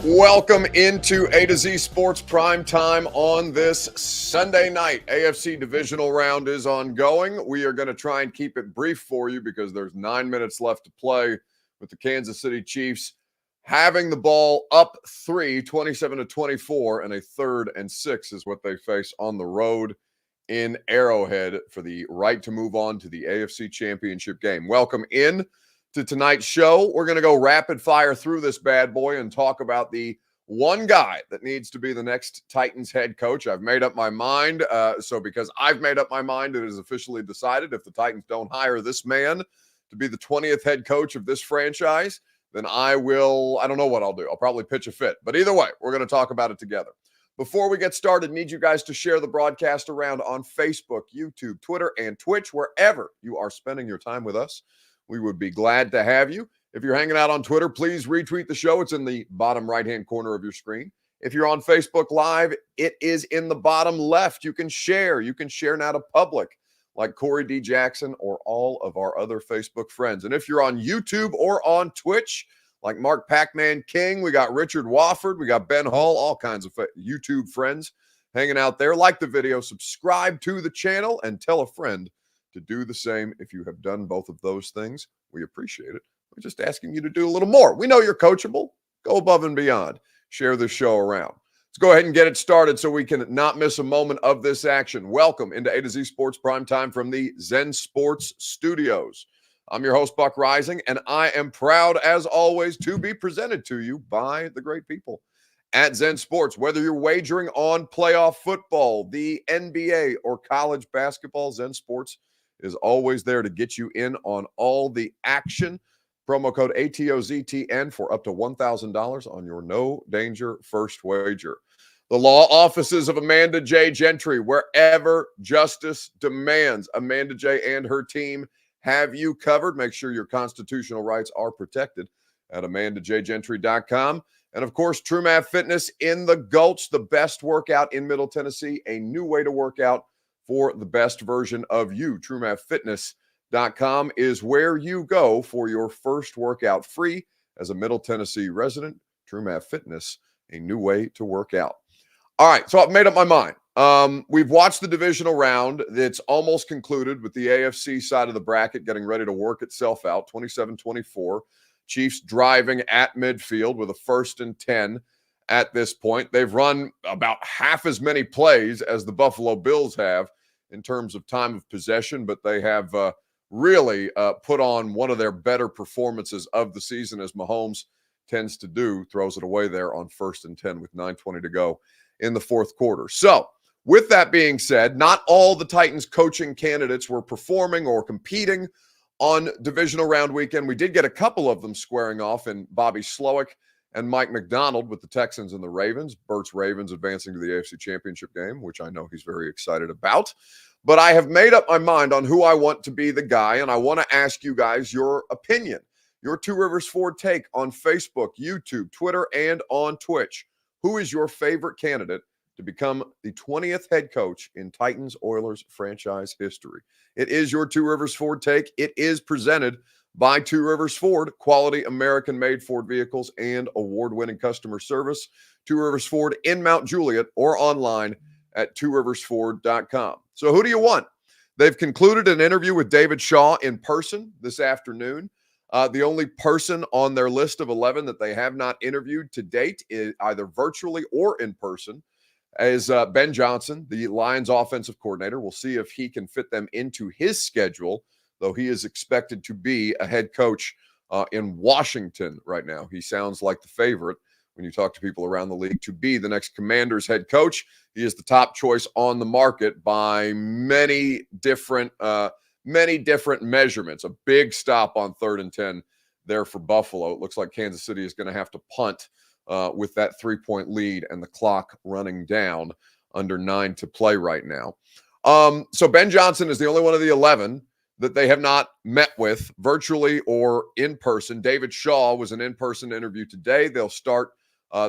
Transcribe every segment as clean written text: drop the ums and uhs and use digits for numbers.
Welcome into A to Z Sports Prime Time on this Sunday night. AFC Divisional Round is ongoing. We are going to try and keep it brief for you because there's 9 minutes left to play with the Kansas City Chiefs having the ball up 27-24, and a 3rd and 6 is what they face on the road in Arrowhead for the right to move on to the AFC Championship game. Welcome in to tonight's show. We're going to go rapid fire through this bad boy and talk about the one guy that needs to be the next Titans head coach. I've made up my mind. So because I've made up my mind, it is officially decided if the Titans don't hire this man to be the 20th head coach of this franchise, then I don't know what I'll do. I'll probably pitch a fit. But either way, we're going to talk about it together. Before we get started, need you guys to share the broadcast around on Facebook, YouTube, Twitter, and Twitch, wherever you are spending your time with us. We would be glad to have you. If you're hanging out on Twitter, please retweet the show. It's in the bottom right-hand corner of your screen. If you're on Facebook Live, it is in the bottom left. You can share. You can share now to public, like Corey D. Jackson or all of our other Facebook friends. And if you're on YouTube or on Twitch, like Mark Pac-Man King, we got Richard Wofford, we got Ben Hall, all kinds of YouTube friends hanging out there. Like the video, subscribe to the channel, and tell a friend to do the same. If you have done both of those things, we appreciate it. We're just asking you to do a little more. We know you're coachable. Go above and beyond. Share this show around. Let's go ahead and get it started so we can not miss a moment of this action. Welcome into A to Z Sports Prime Time from the Zen Sports Studios. I'm your host, Buck Rising, and I am proud, as always, to be presented to you by the great people at Zen Sports. Whether you're wagering on playoff football, the NBA, or college basketball, Zen Sports is always there to get you in on all the action. Promo code ATOZTN for up to $1,000 on your no danger first wager. The law offices of Amanda J. Gentry, wherever justice demands. Amanda J. and her team have you covered. Make sure your constitutional rights are protected at AmandaJGentry.com. And of course, TrueMath Fitness in the Gulch, the best workout in Middle Tennessee, a new way to work out for the best version of you. TrueMathFitness.com is where you go for your first workout free as a Middle Tennessee resident. TrueMath Fitness, a new way to work out. All right, so I've made up my mind. We've watched the divisional round. It's almost concluded with the AFC side of the bracket getting ready to work itself out, 27-24. Chiefs driving at midfield with a 1st and 10 at this point. They've run about half as many plays as the Buffalo Bills have in terms of time of possession, but they have really put on one of their better performances of the season, as Mahomes tends to do, throws it away there on 1st and 10 with 9:20 to go in the 4th quarter. So with that being said, not all the Titans coaching candidates were performing or competing on divisional round weekend. We did get a couple of them squaring off in Bobby Slowick and Mike McDonald with the Texans and the Ravens. Bert's Ravens advancing to the AFC Championship game, which I know he's very excited about. But I have made up my mind on who I want to be the guy, and I want to ask you guys your opinion, your Two Rivers Ford take on Facebook, YouTube, Twitter, and on Twitch. Who is your favorite candidate to become the 20th head coach in Titans-Oilers franchise history? It is your Two Rivers Ford take. It is presented by Two Rivers Ford, quality American-made Ford vehicles and award-winning customer service. Two Rivers Ford in Mount Juliet or online at tworiversford.com. So who do you want? They've concluded an interview with David Shaw in person this afternoon. The only person on their list of 11 that they have not interviewed to date, is either virtually or in person, is Ben Johnson, the Lions offensive coordinator. We'll see if he can fit them into his schedule, though he is expected to be a head coach in Washington right now. He sounds like the favorite when you talk to people around the league to be the next Commanders head coach. He is the top choice on the market by many different measurements. A big stop on 3rd and 10 there for Buffalo. It looks like Kansas City is going to have to punt with that 3-point lead and the clock running down under 9 to play right now. So Ben Johnson is the only one of the 11 that they have not met with virtually or in person. David Shaw was an in-person interview today. They'll start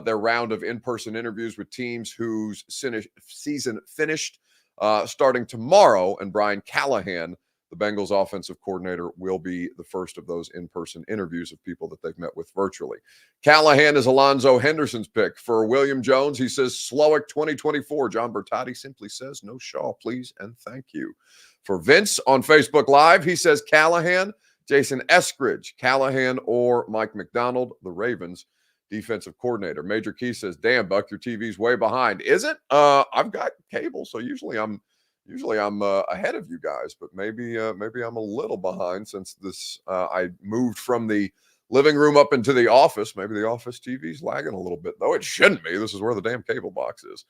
their round of in-person interviews with teams whose season finished starting tomorrow. And Brian Callahan, The Bengals offensive coordinator will be the first of those in-person interviews of people that they've met with virtually. Callahan is Alonzo Henderson's pick. For William Jones, he says Slowick 2024. John Bertotti simply says no Shaw, please, and thank you. For Vince on Facebook Live, he says Callahan, Jason Eskridge, Callahan, or Mike McDonald, the Ravens defensive coordinator. Major Key says, damn, Buck, your TV's way behind. Is it? I've got cable, so usually I'm ahead of you guys, but maybe I'm a little behind since this I moved from the living room up into the office. Maybe the office TV's lagging a little bit, though it shouldn't be. This is where the damn cable box is.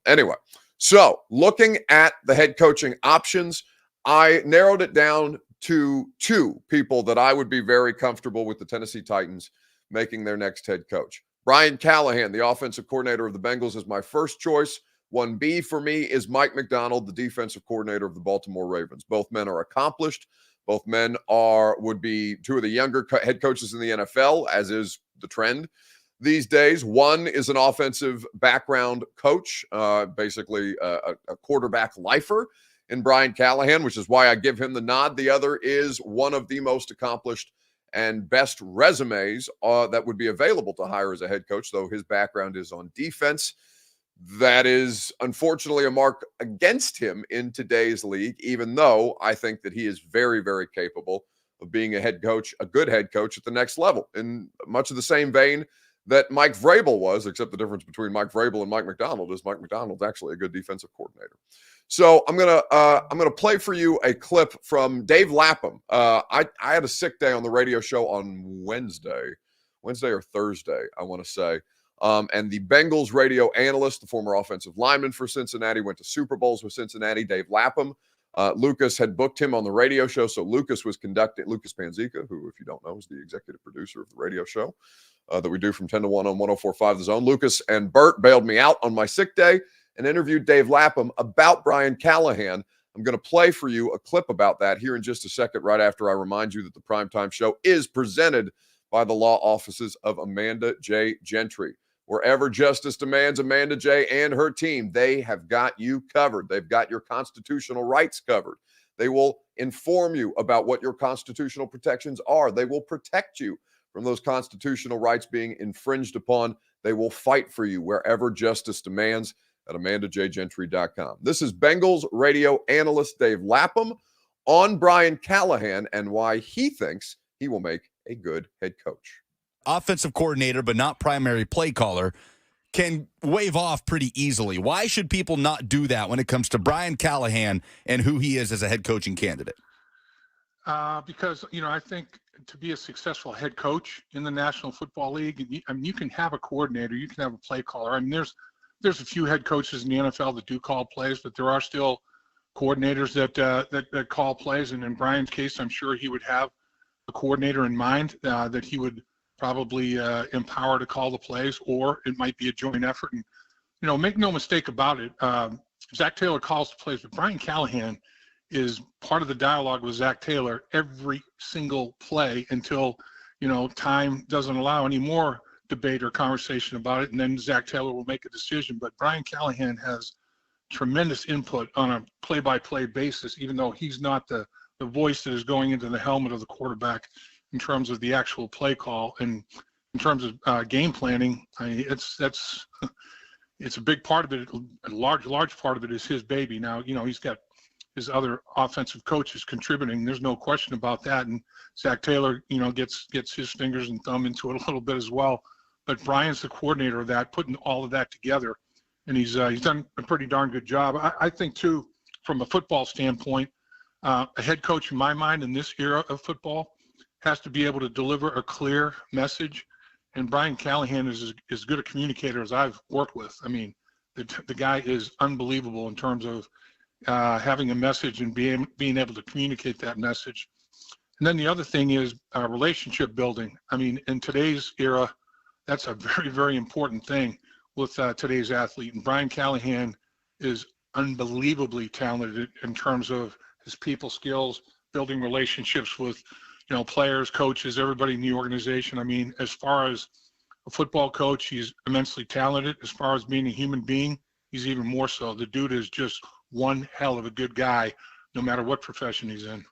Anyway, so looking at the head coaching options, I narrowed it down to two people that I would be very comfortable with the Tennessee Titans making their next head coach. Brian Callahan, the offensive coordinator of the Bengals, is my first choice. 1B for me is Mike McDonald, the defensive coordinator of the Baltimore Ravens. Both men are accomplished. Both men would be two of the younger head coaches in the NFL, as is the trend these days. One is an offensive background coach, basically a quarterback lifer in Brian Callahan, which is why I give him the nod. The other is one of the most accomplished and best resumes that would be available to hire as a head coach, though his background is on defense. That is unfortunately a mark against him in today's league, even though I think that he is very, very capable of being a head coach, a good head coach at the next level, in much of the same vein that Mike Vrabel was, except the difference between Mike Vrabel and Mike McDonald is Mike McDonald's actually a good defensive coordinator. So I'm gonna play for you a clip from Dave Lapham. I had a sick day on the radio show on Wednesday or Thursday, I want to say. And the Bengals radio analyst, the former offensive lineman for Cincinnati, went to Super Bowls with Cincinnati, Dave Lapham. Lucas had booked him on the radio show, so Lucas Panzica, who, if you don't know, is the executive producer of the radio show that we do from 10 to 1 on 104.5 The Zone. Lucas and Bert bailed me out on my sick day and interviewed Dave Lapham about Brian Callahan. I'm going to play for you a clip about that here in just a second, right after I remind you that the Primetime Show is presented by the law offices of Amanda J. Gentry. Wherever justice demands, Amanda J. and her team, they have got you covered. They've got your constitutional rights covered. They will inform you about what your constitutional protections are. They will protect you from those constitutional rights being infringed upon. They will fight for you wherever justice demands at AmandaJGentry.com. This is Bengals radio analyst Dave Lapham on Brian Callahan and why he thinks he will make a good head coach. Offensive coordinator, but not primary play caller, can wave off pretty easily. Why should people not do that when it comes to Brian Callahan and who he is as a head coaching candidate? Because, I think to be a successful head coach in the National Football League, you can have a coordinator, you can have a play caller. There's a few head coaches in the NFL that do call plays, but there are still coordinators that call plays. And in Brian's case, I'm sure he would have a coordinator in mind that he would probably empower to call the plays, or it might be a joint effort. And, make no mistake about it, Zach Taylor calls the plays, but Brian Callahan is part of the dialogue with Zach Taylor every single play until, time doesn't allow any more debate or conversation about it, and then Zach Taylor will make a decision. But Brian Callahan has tremendous input on a play-by-play basis, even though he's not the voice that is going into the helmet of the quarterback in terms of the actual play call. And in terms of game planning, it's a big part of it. A large part of it is his baby. Now, he's got his other offensive coaches contributing. There's no question about that. And Zach Taylor, gets his fingers and thumb into it a little bit as well. But Brian's the coordinator of that, putting all of that together. And he's done a pretty darn good job. I think, too, from a football standpoint, a head coach, in my mind, in this era of football, has to be able to deliver a clear message. And Brian Callahan is as good a communicator as I've worked with. The guy is unbelievable in terms of having a message and being able to communicate that message. And then the other thing is relationship building. In today's era, that's a very, very important thing with today's athlete. And Brian Callahan is unbelievably talented in terms of his people skills, building relationships with players, coaches, everybody in the organization. As far as a football coach, he's immensely talented. As far as being a human being, he's even more so. The dude is just one hell of a good guy no matter what profession he's in.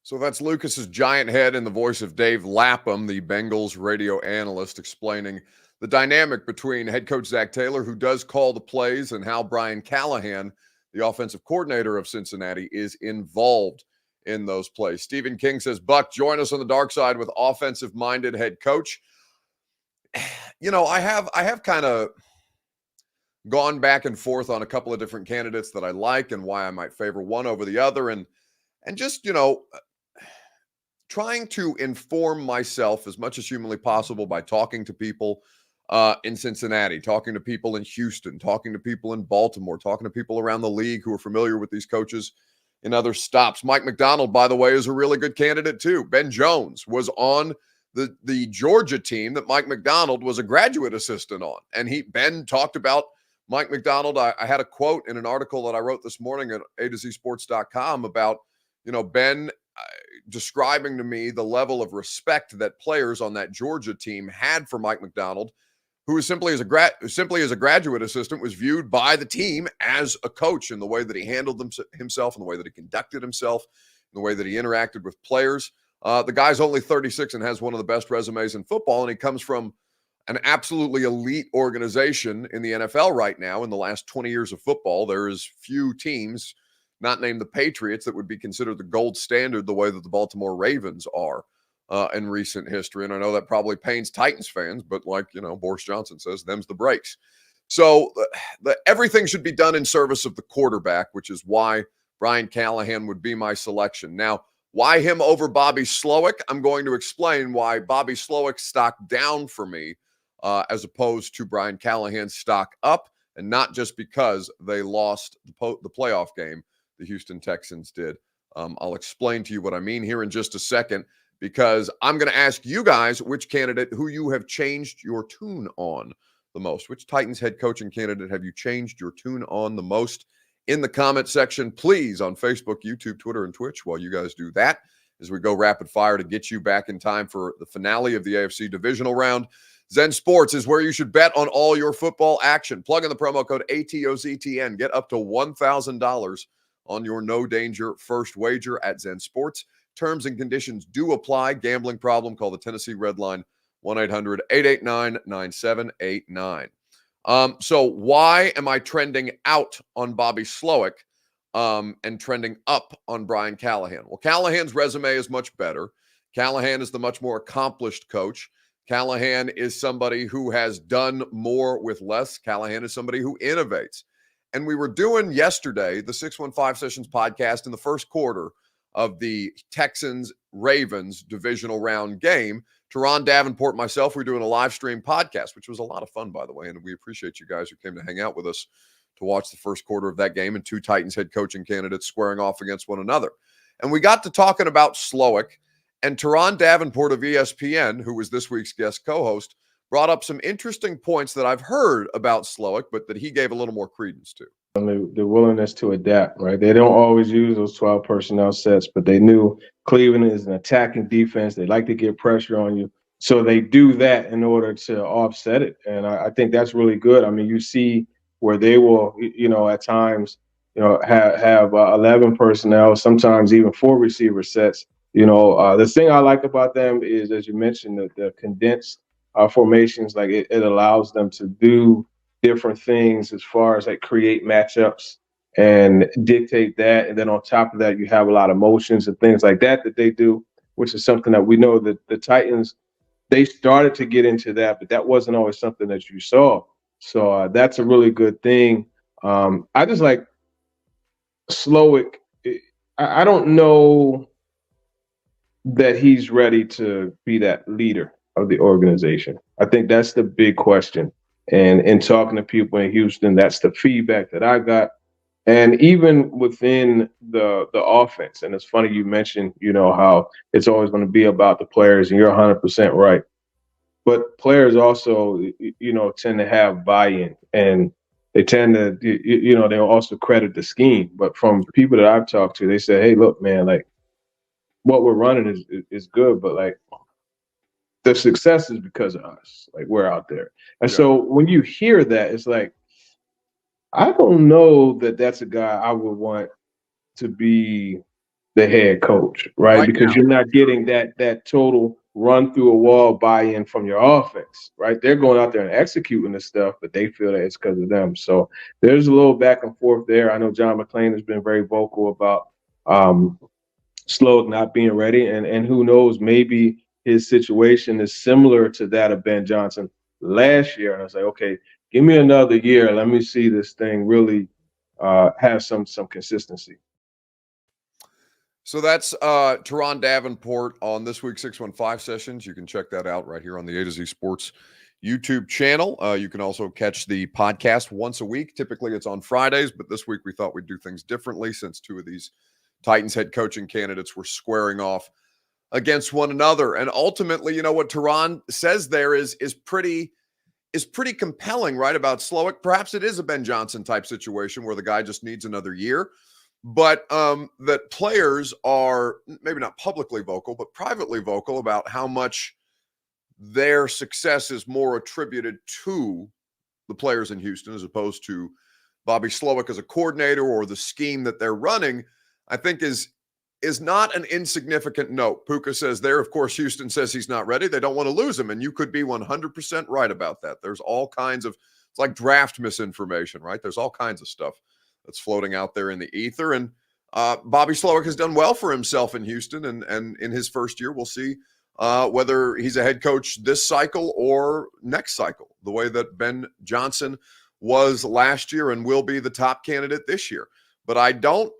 So that's Lucas's giant head in the voice of Dave Lapham, the Bengals radio analyst, explaining the dynamic between head coach Zach Taylor, who does call the plays, and how Brian Callahan, the offensive coordinator of Cincinnati, is involved in those plays. Stephen King says, Buck, join us on the dark side with offensive-minded head coach. You know, I have kind of gone back and forth on a couple of different candidates that I like and why I might favor one over the other. And just, you know, trying to inform myself as much as humanly possible by talking to people in Cincinnati, talking to people in Houston, talking to people in Baltimore, talking to people around the league who are familiar with these coaches in other stops. Mike McDonald, by the way, is a really good candidate too. Ben Jones was on the Georgia team that Mike McDonald was a graduate assistant on. And Ben talked about Mike McDonald. I had a quote in an article that I wrote this morning at A2ZSports.com about, you know, Ben describing to me the level of respect that players on that Georgia team had for Mike McDonald, who was simply as a graduate assistant was viewed by the team as a coach in the way that he handled himself, in the way that he conducted himself, in the way that he interacted with players. The guy's only 36 and has one of the best resumes in football, and he comes from an absolutely elite organization in the NFL right now. In the last 20 years of football, there is few teams, not named the Patriots, that would be considered the gold standard the way that the Baltimore Ravens are in recent history. And I know that probably pains Titans fans, but like, you know, Boris Johnson says, them's the breaks. So everything should be done in service of the quarterback, which is why Brian Callahan would be my selection. Now, why him over Bobby Slowick? I'm going to explain why Bobby Slowick's stock down for me as opposed to Brian Callahan's stock up, and not just because they lost the playoff game the Houston Texans did. I'll explain to you what I mean here in just a second, because I'm going to ask you guys which candidate who you have changed your tune on the most. Which Titans head coaching candidate have you changed your tune on the most? In the comment section, please, on Facebook, YouTube, Twitter, and Twitch, while you guys do that, as we go rapid fire to get you back in time for the finale of the AFC divisional round. Zen Sports is where you should bet on all your football action. Plug in the promo code ATOZTN. Get up to $1,000 on your no-danger first wager at Zen Sports. Terms and conditions do apply. Gambling problem? Call the Tennessee Red Line, 1-800-889-9789. So why am I trending out on Bobby Slowick and trending up on Brian Callahan? Well, Callahan's resume is much better. Callahan is the much more accomplished coach. Callahan is somebody who has done more with less. Callahan is somebody who innovates. And we were doing yesterday the 615 Sessions podcast in the first quarter of the Texans-Ravens divisional round game. Teron Davenport and myself, we were doing a live stream podcast, which was a lot of fun, by the way. And we appreciate you guys who came to hang out with us to watch the first quarter of that game and two Titans head coaching candidates squaring off against one another. And we got to talking about Slowick, and Teron Davenport of ESPN, who was this week's guest co-host, brought up some interesting points that I've heard about Slowick, but that he gave a little more credence to. The willingness to adapt, right? They don't always use those 12 personnel sets, but they knew Cleveland is an attacking defense. They like to get pressure on you. So they do that in order to offset it. And I think that's really good. I mean, you see where they will, you know, at times, you know, have 11 personnel, sometimes even 4 receiver sets. You know, the thing I like about them is, as you mentioned, the condensed formations, like it allows them to do different things as far as like create matchups and dictate that. And then on top of that, you have a lot of motions and things like that they do, which is something that we know that the Titans, they started to get into that, but that wasn't always something that you saw. So that's a really good thing. I just like Slowick. I don't know that he's ready to be that leader of the organization. I think that's the big question. And in talking to people in Houston, that's the feedback that I got. And even within the offense, and it's funny you mentioned, you know, how it's always going to be about the players, and you're 100% right. But players also, you know, tend to have buy-in, and they tend to, you know, they'll also credit the scheme. But from people that I've talked to, they say, hey, look, man, like what we're running is good, but like the success is because of us. Like we're out there. And so when you hear that, it's like, I don't know that that's a guy I would want to be the head coach, right? Because you're not getting that total run through a wall buy-in from your offense, right? They're going out there and executing this stuff, but they feel that it's because of them. So there's a little back and forth there. I know John McClain has been very vocal about Slowick not being ready, and who knows, maybe his situation is similar to that of Ben Johnson last year. And I was like, okay, give me another year. Let me see this thing really have some consistency. So that's Teron Davenport on this week's 615 Sessions. You can check that out right here on the A to Z Sports YouTube channel. You can also catch the podcast once a week. Typically it's on Fridays, but this week we thought we'd do things differently since two of these Titans head coaching candidates were squaring off against one another. And ultimately, you know, what Teron says there is pretty compelling, right, about Slowick. Perhaps it is a Ben Johnson type situation where the guy just needs another year. But that players are maybe not publicly vocal, but privately vocal about how much their success is more attributed to the players in Houston as opposed to Bobby Slowick as a coordinator or the scheme that they're running, I think is not an insignificant note. Puka says there, of course, Houston says he's not ready. They don't want to lose him. And you could be 100% right about that. There's all kinds of, it's like draft misinformation, right? There's all kinds of stuff that's floating out there in the ether. And Bobby Slowick has done well for himself in Houston. And in his first year, we'll see whether he's a head coach this cycle or next cycle, the way that Ben Johnson was last year and will be the top candidate this year. But I don't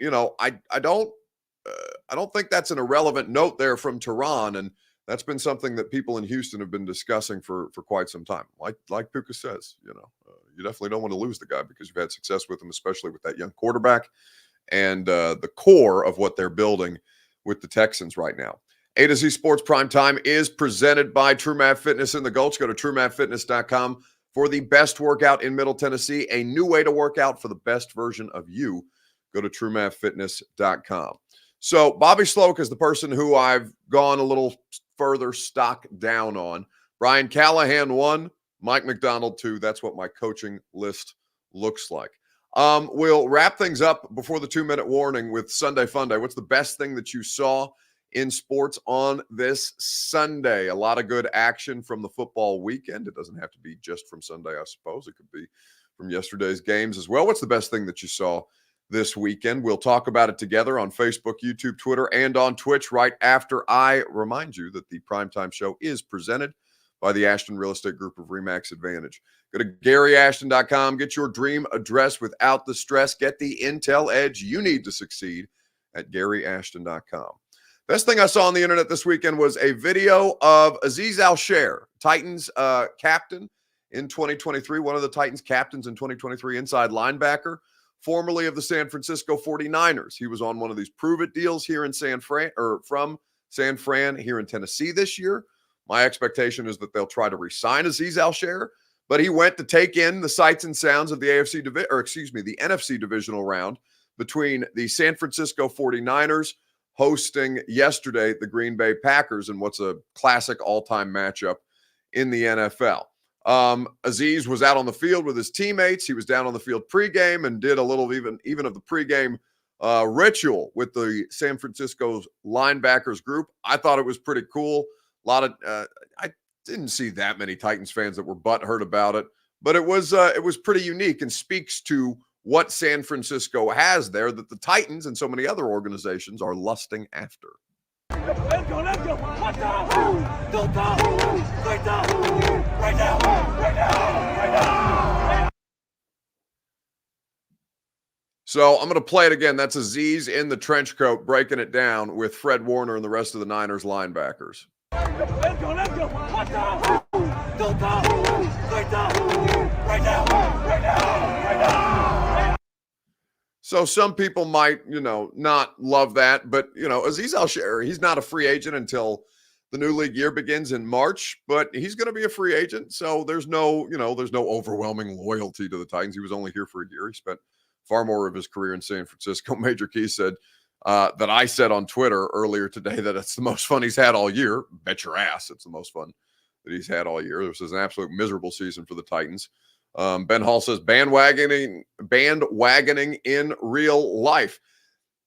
think that's an irrelevant note there from Teron. And that's been something that people in Houston have been discussing for quite some time. Like Puka says, you definitely don't want to lose the guy because you've had success with him, especially with that young quarterback and the core of what they're building with the Texans right now. A to Z Sports Prime Time is presented by TrueMath Fitness in the Gulch. Go to TrueMathFitness.com for the best workout in Middle Tennessee, a new way to work out for the best version of you. Go to TrueMathFitness.com. So Bobby Slowick is the person who I've gone a little further stock down on. Brian Callahan 1, Mike McDonald 2. That's what my coaching list looks like. We'll wrap things up before the 2-minute warning with Sunday Funday. What's the best thing that you saw in sports on this Sunday? A lot of good action from the football weekend. It doesn't have to be just from Sunday, I suppose. It could be from yesterday's games as well. What's the best thing that you saw this weekend? We'll talk about it together on Facebook, YouTube, Twitter, and on Twitch right after I remind you that the Primetime Show is presented by the Ashton Real Estate Group of RE/MAX Advantage. Go to GaryAshton.com. Get your dream address without the stress. Get the intel edge you need to succeed at GaryAshton.com. Best thing I saw on the internet this weekend was a video of Azeez Al-Shaair, Titans captain in 2023, one of the Titans captains in 2023, inside linebacker, formerly of the San Francisco 49ers. He was on one of these prove-it deals here in from San Fran here in Tennessee this year. My expectation is that they'll try to re-sign Azeez Al-Shaair, but he went to take in the sights and sounds of the the NFC divisional round between the San Francisco 49ers hosting yesterday the Green Bay Packers in what's a classic all-time matchup in the NFL. Azeez was out on the field with his teammates. He was down on the field pregame and did a little even of the pregame ritual with the San Francisco's linebackers group. I thought it was pretty cool. A lot of I didn't see that many Titans fans that were butthurt about it, but it was pretty unique and speaks to what San Francisco has there that the Titans and so many other organizations are lusting after. Let's go. Watch out. Don't stop. Right now. So I'm going to play it again. That's Azeez in the trench coat breaking it down with Fred Warner and the rest of the Niners linebackers. Let's go. Watch out. Don't stop. Right now. So some people might, not love that, but, Azeez Al-Shaair, he's not a free agent until the new league year begins in March, but he's going to be a free agent. So there's no overwhelming loyalty to the Titans. He was only here for a year. He spent far more of his career in San Francisco. Major Key said that I said on Twitter earlier today that it's the most fun he's had all year. Bet your ass it's the most fun that he's had all year. This is an absolute miserable season for the Titans. Ben Hall says bandwagoning in real life.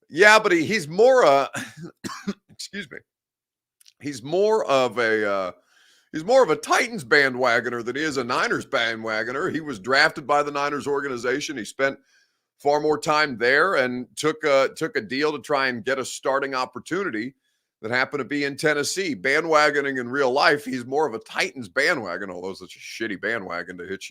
Yeah, but he's more excuse me. He's more of a Titans bandwagoner than he is a Niners bandwagoner. He was drafted by the Niners organization. He spent far more time there and took a deal to try and get a starting opportunity that happened to be in Tennessee. Bandwagoning in real life, he's more of a Titans bandwagon, although it's a shitty bandwagon to hitch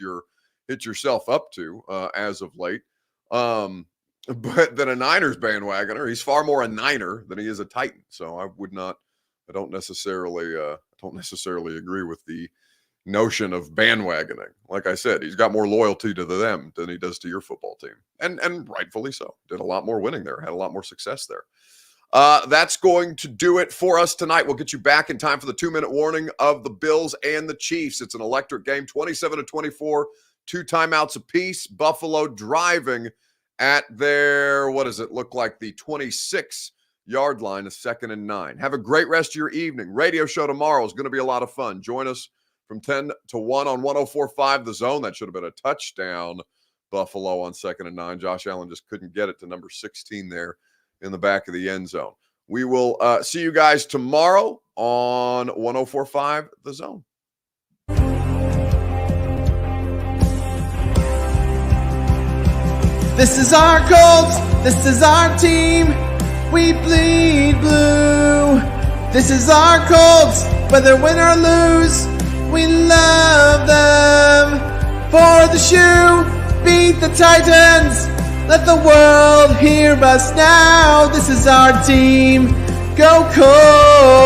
yourself up to as of late. But than a Niners bandwagoner, he's far more a Niner than he is a Titan. So I don't necessarily agree with the notion of bandwagoning. Like I said, he's got more loyalty to them than he does to your football team. And rightfully so. Did a lot more winning there, had a lot more success there. That's going to do it for us tonight. We'll get you back in time for the 2-minute warning of the Bills and the Chiefs. It's an electric game, 27-24, 2 timeouts apiece. Buffalo driving at their, what does it look like, the 26-yard line, a 2nd and 9. Have a great rest of your evening. Radio show tomorrow is going to be a lot of fun. Join us from 10 to 1 on 104.5 The Zone. That should have been a touchdown, Buffalo on 2nd and 9. Josh Allen just couldn't get it to number 16 there in the back of the end zone. We will see you guys tomorrow on 104.5 The Zone. This is our Colts, this is our team, we bleed blue. This is our Colts, whether win or lose, we love them. For the shoe, beat the Titans, let the world hear us now. This is our team, go Colts!